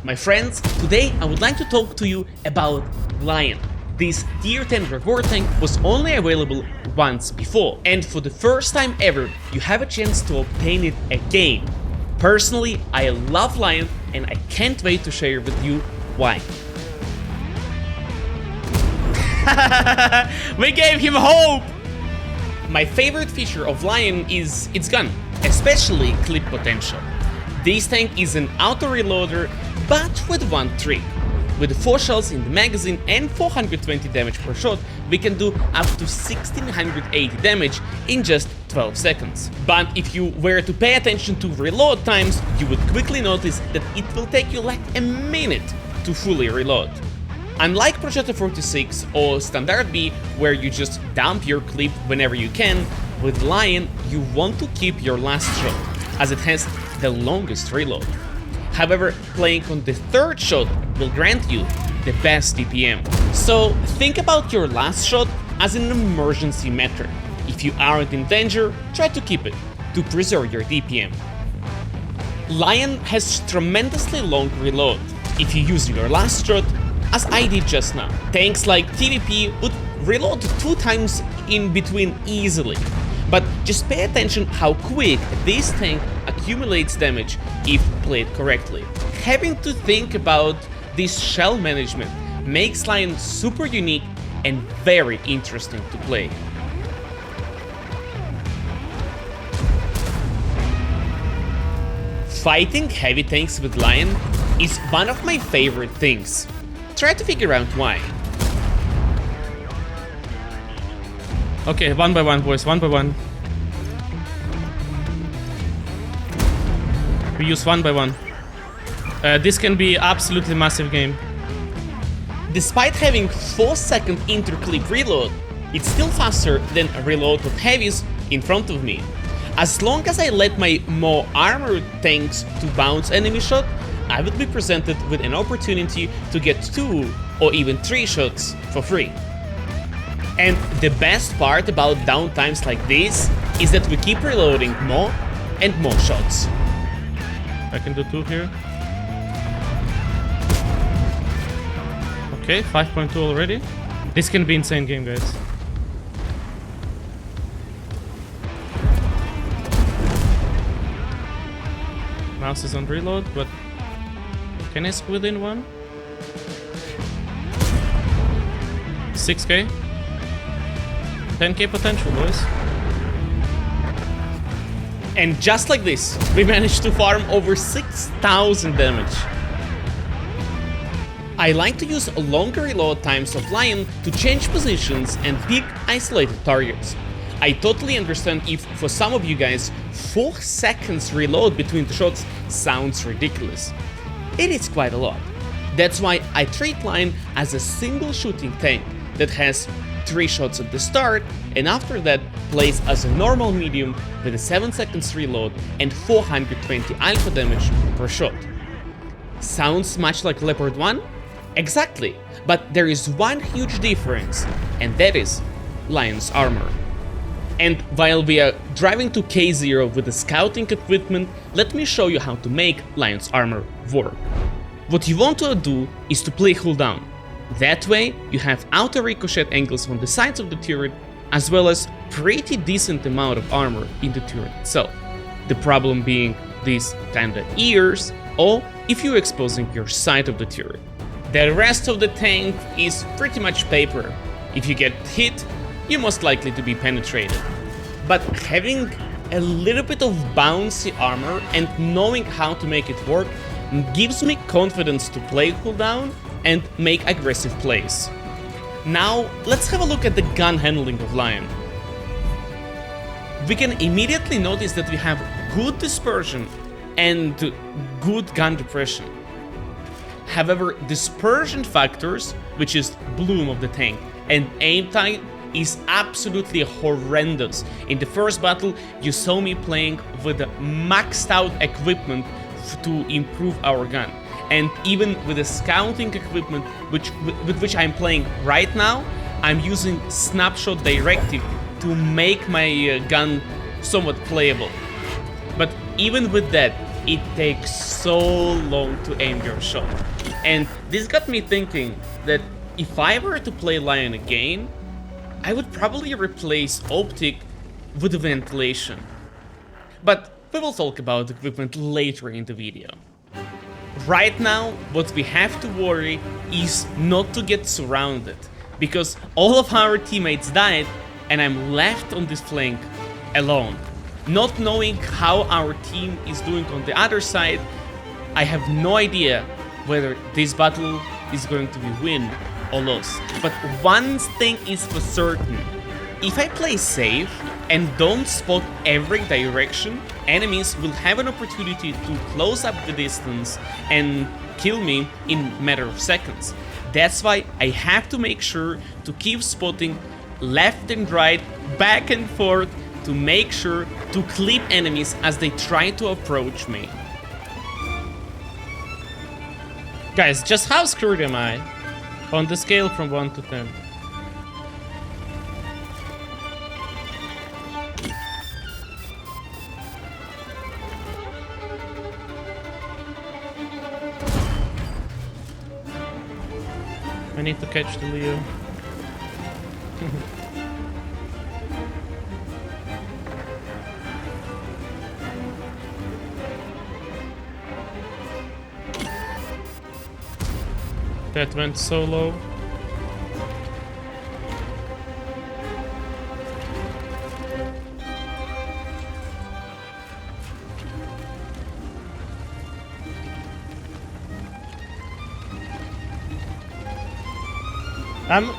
My friends, today I would like to talk to you about Lion. This tier 10 reward tank was only available once before, and for the first time ever you have a chance to obtain it again. Personally, I love Lion and I can't wait to share with you why. We gave him hope! My favorite feature of Lion is its gun, especially clip potential. This tank is an auto-reloader, but with one trick. With 4 shells in the magazine and 420 damage per shot, we can do up to 1680 damage in just 12 seconds. But if you were to pay attention to reload times, you would quickly notice that it will take you like a minute to fully reload. Unlike Projector 46 or Standard B, where you just dump your clip whenever you can, with Lion you want to keep your last shot, as it has the longest reload. However, playing on the 3rd shot will grant you the best DPM. So think about your last shot as an emergency method. If you aren't in danger, try to keep it, to preserve your DPM. Lion has tremendously long reload if you use your last shot, as I did just now. Tanks like TVP would reload 2 times in between easily. But just pay attention how quick this tank accumulates damage if played correctly. Having to think about this shell management makes Lion super unique and very interesting to play. Fighting heavy tanks with Lion is one of my favorite things. Try to figure out why. Okay, one by one, boys, one by one. We use one by one. This can be absolutely massive game. Despite having 4-second interclip reload, it's still faster than a reload of heavies in front of me. As long as I let my more armored tanks to bounce enemy shot, I will be presented with an opportunity to get 2 or even 3 shots for free. And the best part about downtimes like this is that we keep reloading more and more shots. I can do 2 here. Okay, 5.2 already. This can be insane game, guys. Mouse is on reload, but can I squeeze in one? 6k. 10k potential, boys. And just like this, we managed to farm over 6,000 damage. I like to use longer reload times of Lion to change positions and pick isolated targets. I totally understand if for some of you guys 4 seconds reload between the shots sounds ridiculous. It is quite a lot. That's why I treat Lion as a single shooting tank that has 3 shots at the start and after that plays as a normal medium with a 7 seconds reload and 420 alpha damage per shot. Sounds much like Leopard 1? Exactly, but there is one huge difference, and that is Lion's armor. And while we are driving to K0 with the scouting equipment, let me show you how to make Lion's armor work. What you want to do is to play cooldown. That way you have auto ricochet angles on the sides of the turret, as well as pretty decent amount of armor in the turret itself. The problem being these kinda ears, or if you're exposing your side of the turret. The rest of the tank is pretty much paper. If you get hit, you're most likely to be penetrated. But having a little bit of bouncy armor and knowing how to make it work gives me confidence to play cooldown and make aggressive plays. Now, let's have a look at the gun handling of Lion. We can immediately notice that we have good dispersion and good gun depression. However, dispersion factors, which is bloom of the tank, and aim time is absolutely horrendous. In the first battle, you saw me playing with maxed out equipment to improve our gun. And even with the scouting equipment with which I'm playing right now, I'm using snapshot directive to make my gun somewhat playable. But even with that, it takes so long to aim your shot. And this got me thinking that if I were to play Lion again, I would probably replace optic with ventilation. But we will talk about equipment later in the video. Right now, what we have to worry is not to get surrounded, because all of our teammates died and I'm left on this flank alone. Not knowing how our team is doing on the other side, I have no idea whether this battle is going to be win or loss. But one thing is for certain: if I play safe and don't spot every direction, enemies will have an opportunity to close up the distance and kill me in a matter of seconds. That's why I have to make sure to keep spotting left and right, back and forth, to make sure to clip enemies as they try to approach me. Guys, just how screwed am I? On the scale from 1 to 10. I need to catch the Leo. That went so low.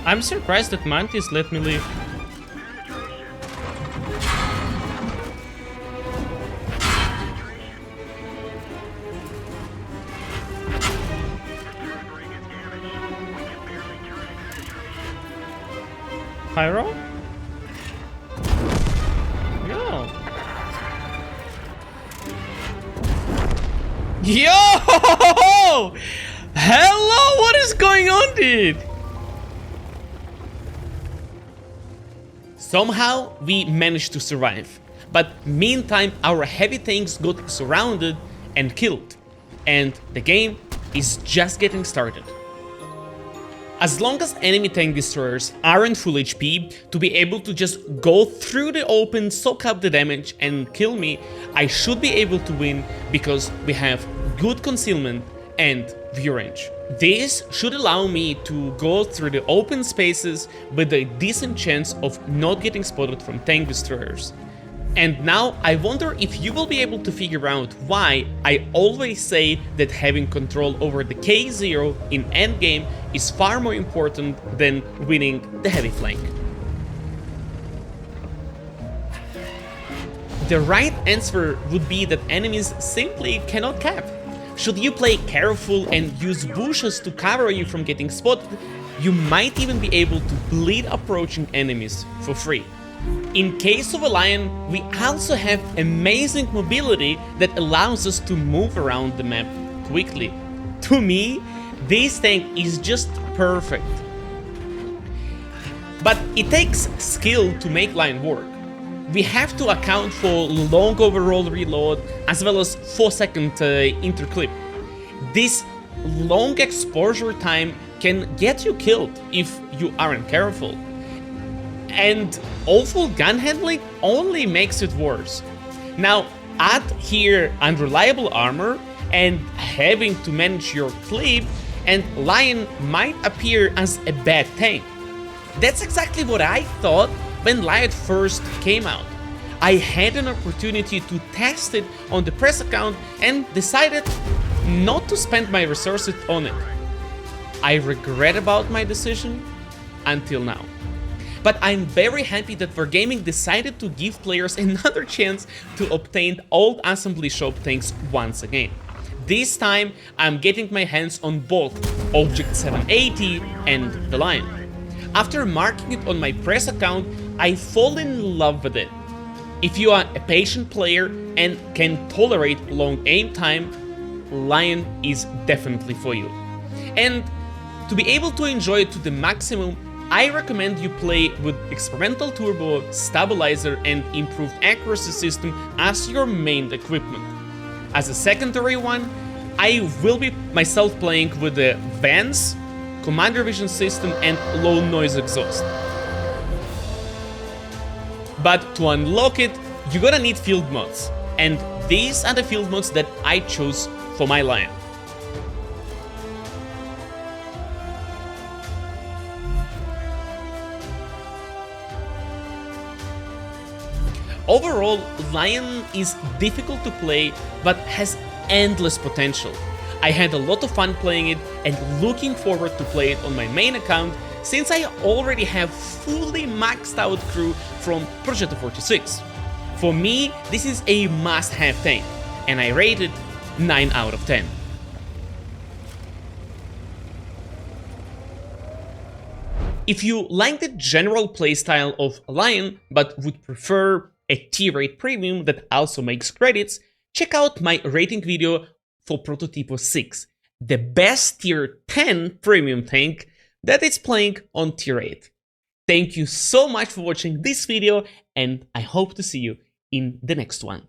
I'm surprised that Mantis let me leave. Pyro? Yo! Yo! Hello! What is going on, dude? Somehow we managed to survive, but meantime our heavy tanks got surrounded and killed, and the game is just getting started. As long as enemy tank destroyers aren't full HP to be able to just go through the open, soak up the damage and kill me, I should be able to win because we have good concealment and view range. This should allow me to go through the open spaces with a decent chance of not getting spotted from tank destroyers. And now I wonder if you will be able to figure out why I always say that having control over the K0 in Endgame is far more important than winning the heavy flank. The right answer would be that enemies simply cannot cap. Should you play careful and use bushes to cover you from getting spotted, you might even be able to bleed approaching enemies for free. In case of a Lion, we also have amazing mobility that allows us to move around the map quickly. To me, this tank is just perfect. But it takes skill to make Lion work. We have to account for long overall reload as well as 4-second interclip. This long exposure time can get you killed if you aren't careful. And awful gun handling only makes it worse. Now add here unreliable armor and having to manage your clip, and Lion might appear as a bad tank. That's exactly what I thought when Lion first came out. I had an opportunity to test it on the press account and decided not to spend my resources on it. I regret about my decision until now. But I'm very happy that Wargaming decided to give players another chance to obtain old assembly shop tanks once again. This time I'm getting my hands on both Object 780 and the Lion. After marking it on my press account, I fall in love with it. If you are a patient player and can tolerate long aim time, Lion is definitely for you. And to be able to enjoy it to the maximum, I recommend you play with experimental turbo, stabilizer and improved accuracy system as your main equipment. As a secondary one, I will be myself playing with the Vans, Commander Vision System, and Low Noise Exhaust. But to unlock it, you're gonna need field mods, and these are the field mods that I chose for my Lion. Overall, Lion is difficult to play, but has endless potential. I had a lot of fun playing it and looking forward to play it on my main account, since I already have fully maxed out crew from Progetto 46. For me, this is a must-have tank, and I rate it 9 out of 10. If you like the general playstyle of Lion, but would prefer a tier 8 premium that also makes credits, check out my rating video for Prototypo 6, the best tier 10 premium tank that is playing on tier 8. Thank you so much for watching this video, and I hope to see you in the next one.